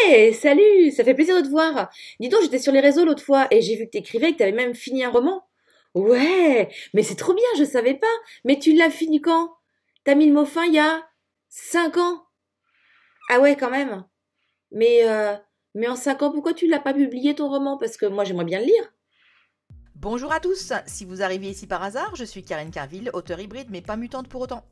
Hey, salut, ça fait plaisir de te voir. Dis donc, j'étais sur les réseaux l'autre fois et j'ai vu que t'écrivais et que t'avais même fini un roman. Ouais, mais c'est trop bien, je savais pas. Mais tu l'as fini quand? T'as mis le mot fin il y a 5 ans. Ah ouais, quand même. Mais, euh, mais en 5 ans, pourquoi tu l'as pas publié ton roman? Parce que moi, j'aimerais bien le lire. Bonjour à tous, si vous arrivez ici par hasard, je suis Karine Carville, auteure hybride mais pas mutante pour autant.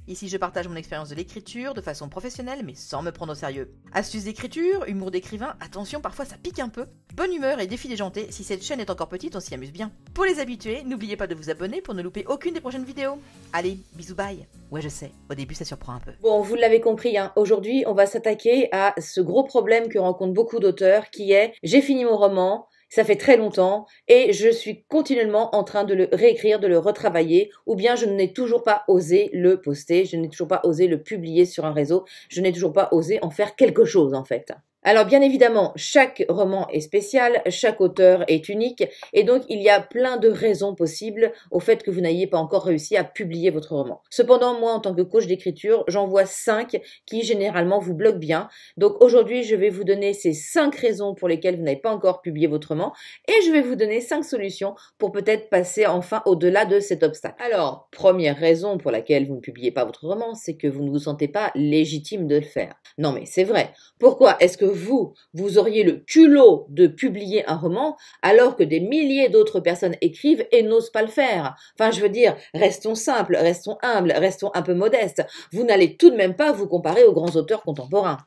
Ici je partage mon expérience de l'écriture de façon professionnelle mais sans me prendre au sérieux. Astuces d'écriture, humour d'écrivain, attention parfois ça pique un peu. Bonne humeur et défi déjanté, si cette chaîne est encore petite on s'y amuse bien. Pour les habitués, n'oubliez pas de vous abonner pour ne louper aucune des prochaines vidéos. Allez, bisous bye. Ouais je sais, au début ça surprend un peu. Bon, vous l'avez compris, hein, aujourd'hui, on va s'attaquer à ce gros problème que rencontrent beaucoup d'auteurs qui est j'ai fini mon roman, ça fait très longtemps et je suis continuellement en train de le réécrire, de le retravailler ou bien je n'ai toujours pas osé le poster, je n'ai toujours pas osé le publier sur un réseau, je n'ai toujours pas osé en faire quelque chose en fait. Alors bien évidemment, chaque roman est spécial, chaque auteur est unique et donc il y a plein de raisons possibles au fait que vous n'ayez pas encore réussi à publier votre roman. Cependant, moi en tant que coach d'écriture, j'en vois 5 qui généralement vous bloquent bien. Donc aujourd'hui, je vais vous donner ces 5 raisons pour lesquelles vous n'avez pas encore publié votre roman et je vais vous donner 5 solutions pour peut-être passer enfin au-delà de cet obstacle. Alors, première raison pour laquelle vous ne publiez pas votre roman, c'est que vous ne vous sentez pas légitime de le faire. Non mais c'est vrai. Pourquoi est-ce que vous auriez le culot de publier un roman alors que des milliers d'autres personnes écrivent et n'osent pas le faire? Enfin, je veux dire, restons simples, restons humbles, restons un peu modestes. Vous n'allez tout de même pas vous comparer aux grands auteurs contemporains.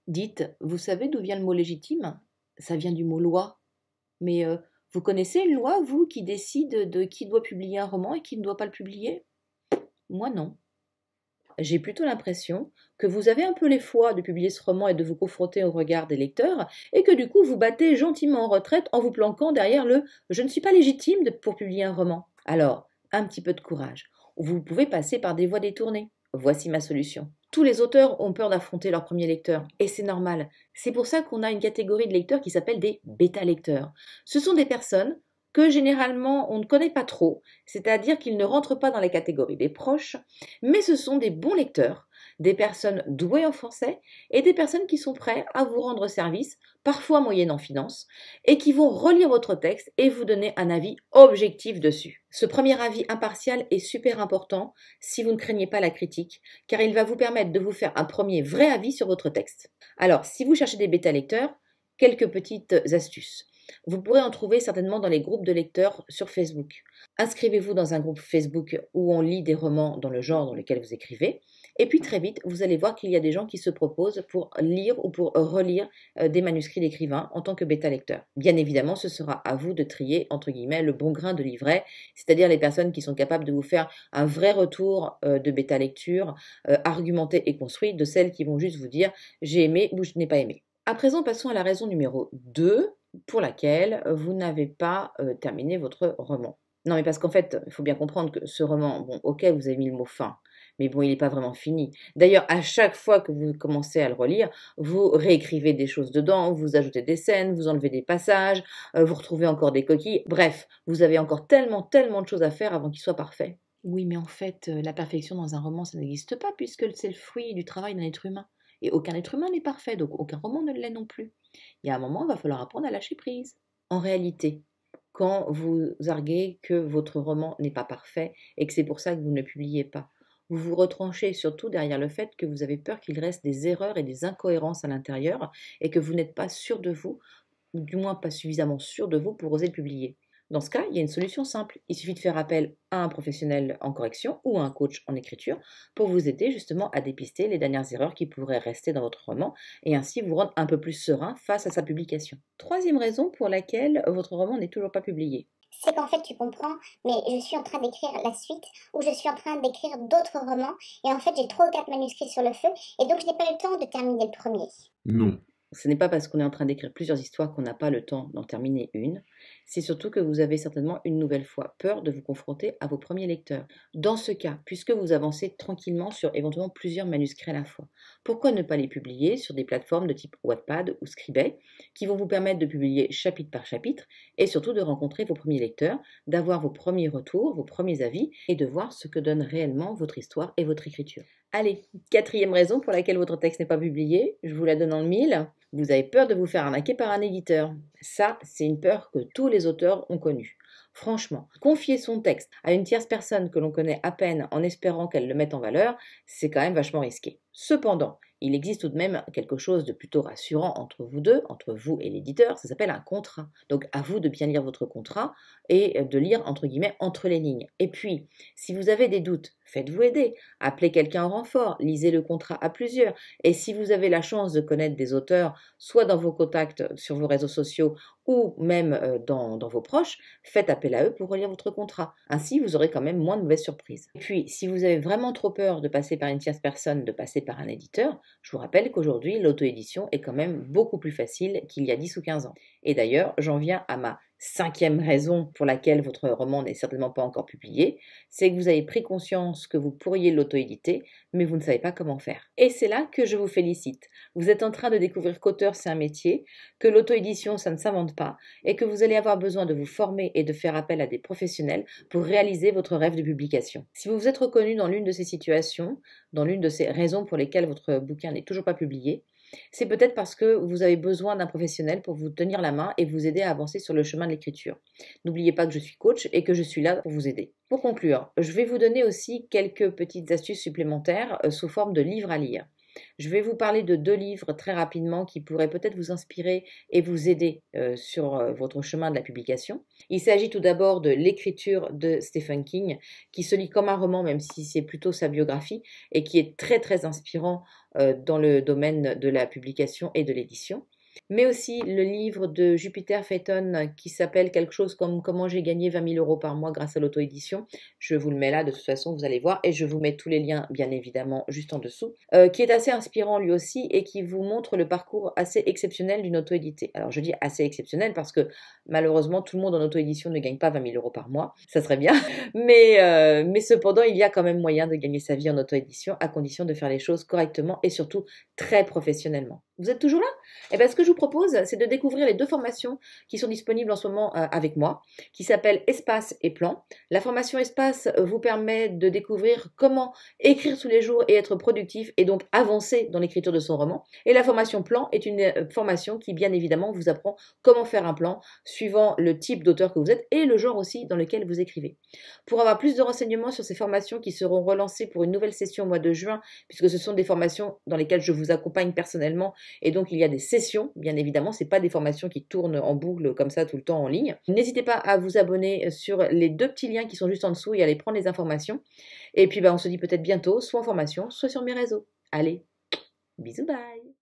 Dites, vous savez d'où vient le mot légitime? Ça vient du mot loi. Mais vous connaissez une loi, vous, qui décide de qui doit publier un roman et qui ne doit pas le publier? Moi, non. J'ai plutôt l'impression que vous avez un peu les fois de publier ce roman et de vous confronter au regard des lecteurs, et que du coup vous battez gentiment en retraite en vous planquant derrière le «je ne suis pas légitime pour publier un roman». Alors, un petit peu de courage. Vous pouvez passer par des voies détournées. Voici ma solution. Tous les auteurs ont peur d'affronter leur premier lecteur, et c'est normal. C'est pour ça qu'on a une catégorie de lecteurs qui s'appelle des bêta-lecteurs. Ce sont des personnes que généralement on ne connaît pas trop, c'est-à-dire qu'ils ne rentrent pas dans la catégorie des proches, mais ce sont des bons lecteurs, des personnes douées en français et des personnes qui sont prêtes à vous rendre service, parfois moyennant finance, et qui vont relire votre texte et vous donner un avis objectif dessus. Ce premier avis impartial est super important si vous ne craignez pas la critique, car il va vous permettre de vous faire un premier vrai avis sur votre texte. Alors, si vous cherchez des bêta-lecteurs, quelques petites astuces. Vous pourrez en trouver certainement dans les groupes de lecteurs sur Facebook. Inscrivez-vous dans un groupe Facebook où on lit des romans dans le genre dans lequel vous écrivez. Et puis très vite, vous allez voir qu'il y a des gens qui se proposent pour lire ou pour relire des manuscrits d'écrivains en tant que bêta-lecteur. Bien évidemment, ce sera à vous de trier, entre guillemets, le bon grain de livret, c'est-à-dire les personnes qui sont capables de vous faire un vrai retour de bêta-lecture, argumenté et construit, de celles qui vont juste vous dire « j'ai aimé » ou « je n'ai pas aimé ». À présent, passons à la raison numéro 2 pour laquelle vous n'avez pas terminé votre roman. Non, mais parce qu'en fait, il faut bien comprendre que ce roman, bon, ok, vous avez mis le mot fin, mais bon, il n'est pas vraiment fini. D'ailleurs, à chaque fois que vous commencez à le relire, vous réécrivez des choses dedans, vous ajoutez des scènes, vous enlevez des passages, vous retrouvez encore des coquilles. Bref, vous avez encore tellement, tellement de choses à faire avant qu'il soit parfait. Oui, mais en fait, la perfection dans un roman, ça n'existe pas puisque c'est le fruit du travail d'un être humain. Et aucun être humain n'est parfait, donc aucun roman ne l'est non plus. Il y a un moment, il va falloir apprendre à lâcher prise. En réalité, quand vous arguez que votre roman n'est pas parfait et que c'est pour ça que vous ne le publiez pas, vous vous retranchez surtout derrière le fait que vous avez peur qu'il reste des erreurs et des incohérences à l'intérieur et que vous n'êtes pas sûr de vous, ou du moins pas suffisamment sûr de vous pour oser le publier. Dans ce cas, il y a une solution simple. Il suffit de faire appel à un professionnel en correction ou à un coach en écriture pour vous aider justement à dépister les dernières erreurs qui pourraient rester dans votre roman et ainsi vous rendre un peu plus serein face à sa publication. Troisième raison pour laquelle votre roman n'est toujours pas publié. C'est qu'en fait, tu comprends, mais je suis en train d'écrire la suite, ou je suis en train d'écrire d'autres romans, et en fait, j'ai 3 ou 4 manuscrits sur le feu, et donc je n'ai pas eu le temps de terminer le premier. Non. Ce n'est pas parce qu'on est en train d'écrire plusieurs histoires qu'on n'a pas le temps d'en terminer une. C'est surtout que vous avez certainement une nouvelle fois peur de vous confronter à vos premiers lecteurs. Dans ce cas, puisque vous avancez tranquillement sur éventuellement plusieurs manuscrits à la fois, pourquoi ne pas les publier sur des plateformes de type Wattpad ou Scribd qui vont vous permettre de publier chapitre par chapitre et surtout de rencontrer vos premiers lecteurs, d'avoir vos premiers retours, vos premiers avis et de voir ce que donne réellement votre histoire et votre écriture. Allez, quatrième raison pour laquelle votre texte n'est pas publié, je vous la donne en le mille. Vous avez peur de vous faire arnaquer par un éditeur. Ça, c'est une peur que tous les auteurs ont connue. Franchement, confier son texte à une tierce personne que l'on connaît à peine en espérant qu'elle le mette en valeur, c'est quand même vachement risqué. Cependant, il existe tout de même quelque chose de plutôt rassurant entre vous deux, entre vous et l'éditeur, ça s'appelle un contrat. Donc à vous de bien lire votre contrat et de lire entre guillemets entre les lignes. Et puis, si vous avez des doutes, faites-vous aider, appelez quelqu'un en renfort, lisez le contrat à plusieurs. Et si vous avez la chance de connaître des auteurs, soit dans vos contacts sur vos réseaux sociaux ou même dans vos proches, faites appel à eux pour relire votre contrat. Ainsi, vous aurez quand même moins de mauvaises surprises. Et puis, si vous avez vraiment trop peur de passer par une tierce personne, de passer par un éditeur, je vous rappelle qu'aujourd'hui, l'auto-édition est quand même beaucoup plus facile qu'il y a 10 ou 15 ans. Et d'ailleurs, j'en viens à ma 5e raison pour laquelle votre roman n'est certainement pas encore publié, c'est que vous avez pris conscience que vous pourriez l'auto-éditer, mais vous ne savez pas comment faire. Et c'est là que je vous félicite. Vous êtes en train de découvrir qu'auteur, c'est un métier, que l'auto-édition, ça ne s'invente pas, et que vous allez avoir besoin de vous former et de faire appel à des professionnels pour réaliser votre rêve de publication. Si vous vous êtes reconnu dans l'une de ces situations, dans l'une de ces raisons pour lesquelles votre bouquin n'est toujours pas publié, c'est peut-être parce que vous avez besoin d'un professionnel pour vous tenir la main et vous aider à avancer sur le chemin de l'écriture. N'oubliez pas que je suis coach et que je suis là pour vous aider. Pour conclure, je vais vous donner aussi quelques petites astuces supplémentaires sous forme de livres à lire. Je vais vous parler de 2 livres très rapidement qui pourraient peut-être vous inspirer et vous aider sur votre chemin de la publication. Il s'agit tout d'abord de L'écriture de Stephen King, qui se lit comme un roman, même si c'est plutôt sa biographie, et qui est très très inspirant dans le domaine de la publication et de l'édition. Mais aussi le livre de Jupiter Phaeton qui s'appelle quelque chose comme Comment j'ai gagné 20 000 € par mois grâce à l'auto-édition. Je vous le mets là, de toute façon, vous allez voir, et je vous mets tous les liens, bien évidemment, juste en dessous, qui est assez inspirant lui aussi et qui vous montre le parcours assez exceptionnel d'une auto-éditée. Alors je dis assez exceptionnel parce que malheureusement, tout le monde en auto-édition ne gagne pas 20 000 € par mois, ça serait bien, mais cependant, il y a quand même moyen de gagner sa vie en auto-édition à condition de faire les choses correctement et surtout très professionnellement. Vous êtes toujours là? Eh bien, ce que je vous propose, c'est de découvrir les 2 formations qui sont disponibles en ce moment avec moi, qui s'appellent Espace et Plan. La formation Espace vous permet de découvrir comment écrire tous les jours et être productif et donc avancer dans l'écriture de son roman. Et la formation Plan est une formation qui, bien évidemment, vous apprend comment faire un plan suivant le type d'auteur que vous êtes et le genre aussi dans lequel vous écrivez. Pour avoir plus de renseignements sur ces formations qui seront relancées pour une nouvelle session au mois de juin, puisque ce sont des formations dans lesquelles je vous accompagne personnellement et donc il y a des sessions, bien évidemment, ce n'est pas des formations qui tournent en boucle comme ça tout le temps en ligne. N'hésitez pas à vous abonner sur les 2 petits liens qui sont juste en dessous et à aller prendre les informations. Et puis on se dit peut-être bientôt, soit en formation, soit sur mes réseaux. Allez, bisous, bye!